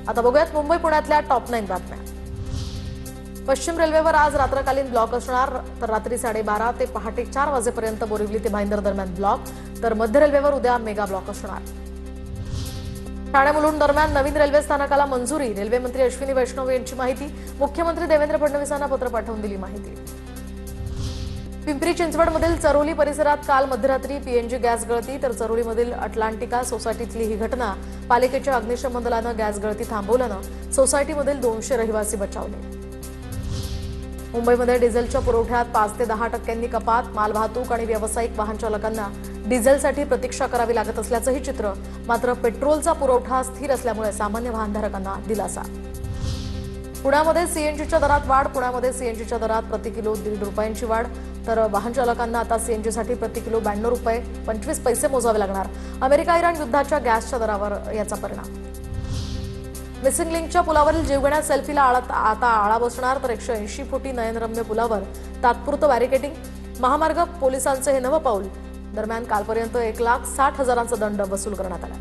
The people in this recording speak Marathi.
आता बघूयात मुंबई पुण्यातल्या टॉप 9 बातम्या। पश्चिम रेल्वेवर आज रात्रकालीन ब्लॉक असणार, तर रात्री 12:30 ते पहाटे 4 वाजेपर्यंत बोरिवली ते भाईंदर दरम्यान ब्लॉक, तर मध्य रेल्वेवर उद्या मेगा ब्लॉक असणार। ठाणे मुलुंड दरम्यान नवीन रेल्वे स्थानकाला मंजुरी, रेल्वे मंत्री अश्विनी वैष्णव यांची माहिती। मुख्यमंत्री देवेंद्र फडणवीसांना पत्र पाठवून दिली माहिती। पिंपरी चिंचवडमधील चरोली परिसरात काल मध्यरात्री पीएनजी गॅस गळती, तर चरोलीमधील अटलांटिका सोसायटीतली ही घटना। पालिकेच्या अग्निशमन दलानं गॅस गळती थांबवल्यानं सोसायटीमधील 200 रहिवासी बचावले। मुंबईमध्ये डिझेलच्या पुरवठ्यात 5 ते 10% कपात, मालवाहतूक आणि व्यावसायिक वाहन चालकांना डिझेलसाठी प्रतीक्षा करावी लागत असल्याचंही चित्र। मात्र पेट्रोलचा पुरवठा स्थिर असल्यामुळे सामान्य वाहनधारकांना दिलासा। पुण्यामध्ये सीएनजीच्या दरात वाढ, पुण्यामध्ये सीएनजीच्या दरात प्रति किलो 1.5 रुपयांची वाढ, तर वाहन चालकांना आता सीएनजीसाठी प्रति किलो 92 रुपये 25 पैसे मोजावे लागणार। अमेरिका इराण युद्धाच्या गॅसच्या दरावर याचा परिणाम। मिसिंग लिंकच्या पुलावरील जीवघेण्या सेल्फीला आता आळा बसणार, तर 180 फुटी नयनरम्य पुलावर तात्पुरतं बॅरिकेडिंग। महामार्ग पोलिसांचे हे नवं पाऊल। दरम्यान कालपर्यंत 1,60,000चा दंड वसूल करण्यात आला।